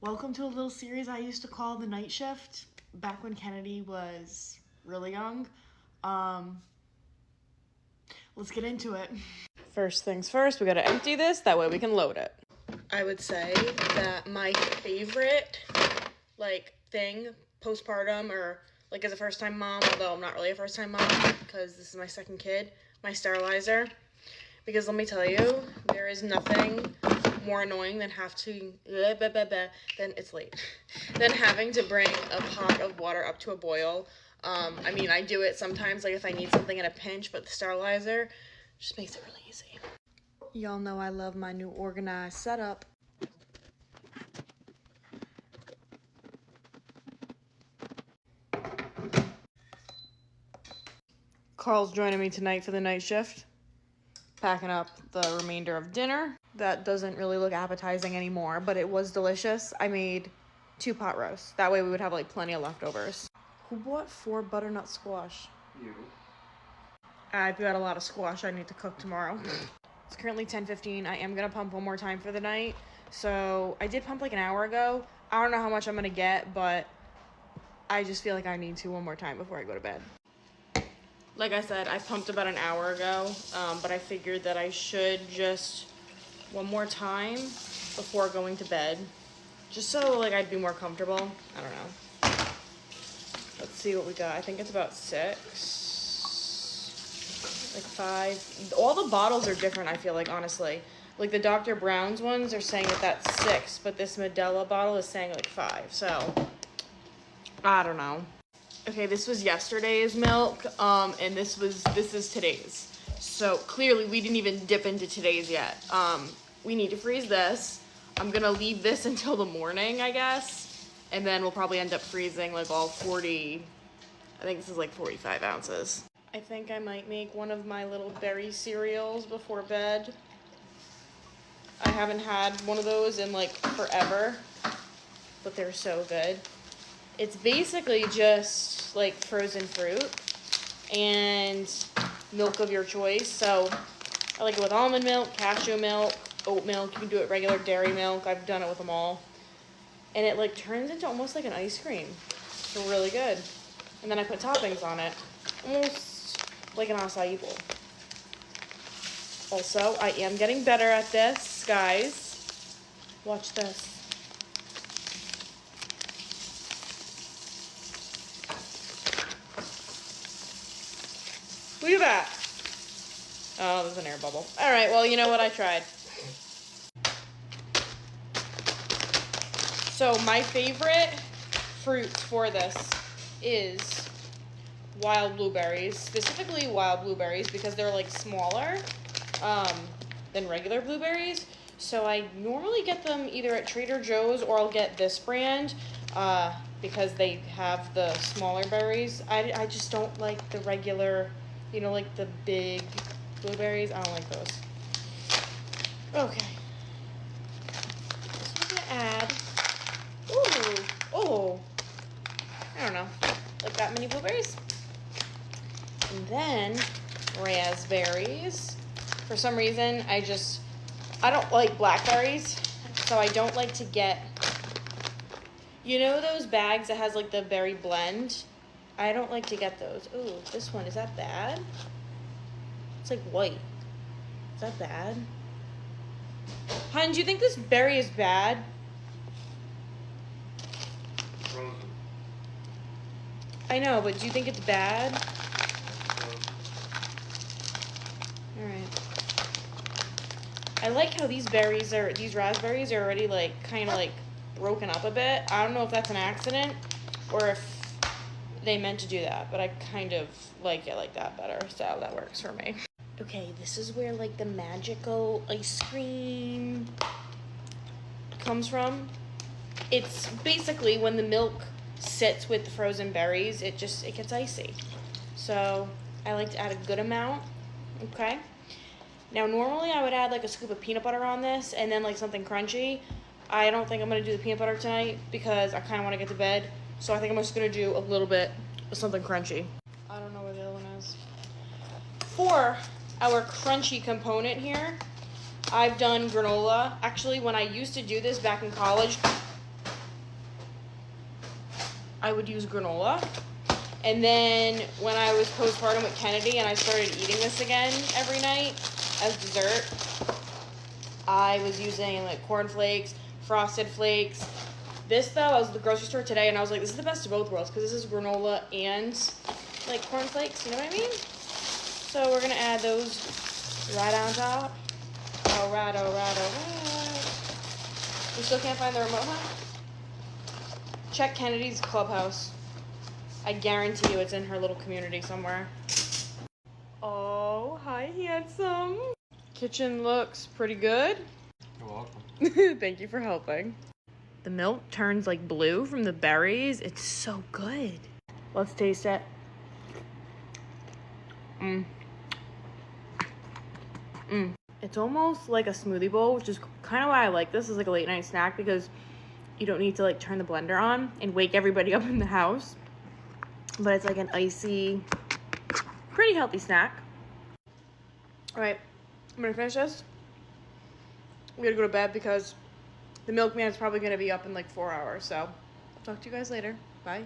Welcome to a little series I used to call The Night Shift, back when Kennedy was really young. Let's get into it. First things first, we gotta empty this, that way we can load it. I would say that my favorite, thing, postpartum, or, as a first-time mom, although I'm not really a first-time mom, because this is my second kid, my sterilizer. Because let me tell you, there is nothing more annoying than than having to bring a pot of water up to a boil. I do it sometimes, if I need something in a pinch, but the sterilizer just makes it really easy. Y'all know I love my new organized setup. Carl's joining me tonight for the night shift, packing up the remainder of dinner. That doesn't really look appetizing anymore, but it was delicious. I made 2 pot roasts. That way we would have plenty of leftovers. Who bought 4 butternut squash? You. I've got a lot of squash I need to cook tomorrow. It's currently 10:15. I am gonna pump one more time for the night. So I did pump an hour ago. I don't know how much I'm gonna get, but I just feel like I need to one more time before I go to bed. Like I said, I pumped about an hour ago, but I figured that I should just one more time before going to bed, just so I'd be more comfortable. I don't know. Let's see what we got. I think it's about 6, 5. All the bottles are different, I feel honestly. The Dr. Brown's ones are saying that that's 6, but this Medela bottle is saying 5. So I don't know. Okay, this was yesterday's milk, and this is today's. So clearly we didn't even dip into today's yet. We need to freeze this. I'm gonna leave this until the morning, I guess, and then we'll probably end up freezing all 40. I think this is 45 ounces. I think I might make one of my little berry cereals before bed. I haven't had one of those in forever, but they're so good. It's basically just frozen fruit and milk of your choice. So I like it with almond milk, cashew milk, oat milk. You can do it regular dairy milk. I've done it with them all. And it turns into almost like an ice cream. It's really good. And then I put toppings on it. Almost like an acai bowl. Also, I am getting better at this, guys. Watch this. Look at that. Oh, there's an air bubble. All right, well, you know what? I tried. So my favorite fruit for this is wild blueberries, specifically wild blueberries, because they're smaller than regular blueberries. So I normally get them either at Trader Joe's or I'll get this brand because they have the smaller berries. I just don't like the regular, the big blueberries. I don't like those. Okay. So I'm gonna add, I don't know, that many blueberries. And then raspberries. For some reason, I don't like blackberries, so I don't like to get, those bags that has the berry blend? I don't like to get those. Ooh, this one, is that bad? It's white. Is that bad? Hun, do you think this berry is bad? Frozen. I know, but do you think it's bad? Alright. I like how these raspberries are already kind of broken up a bit. I don't know if that's an accident or if they meant to do that, but I kind of like it like that better, so that works for me. Okay, this is where the magical ice cream comes from. It's basically when the milk sits with the frozen berries, it gets icy. So I like to add a good amount. Okay. Now normally I would add a scoop of peanut butter on this and then something crunchy. I don't think I'm gonna do the peanut butter tonight because I kind of want to get to bed. So I think I'm just gonna do a little bit of something crunchy. I don't know where the other one is. For our crunchy component here, I've done granola. Actually, when I used to do this back in college, I would use granola. And then when I was postpartum with Kennedy and I started eating this again every night as dessert, I was using like cornflakes, frosted flakes. This though, I was at the grocery store today and I was like, this is the best of both worlds because this is granola and like cornflakes, you know what I mean? So we're gonna add those right on top. All right, all right, all right. We still can't find the remote, huh? Check Kennedy's clubhouse. I guarantee you it's in her little community somewhere. Oh, hi, handsome. Kitchen looks pretty good. You're welcome. Thank you for helping. The milk turns like blue from the berries. It's so good. Let's taste it. It's almost like a smoothie bowl, which is kind of why I like this as like a late night snack because you don't need to like turn the blender on and wake everybody up in the house. But it's like an icy, pretty healthy snack. All right, I'm gonna finish this. We gotta go to bed because the milkman's probably gonna be up in like 4 hours. So I'll talk to you guys later. Bye.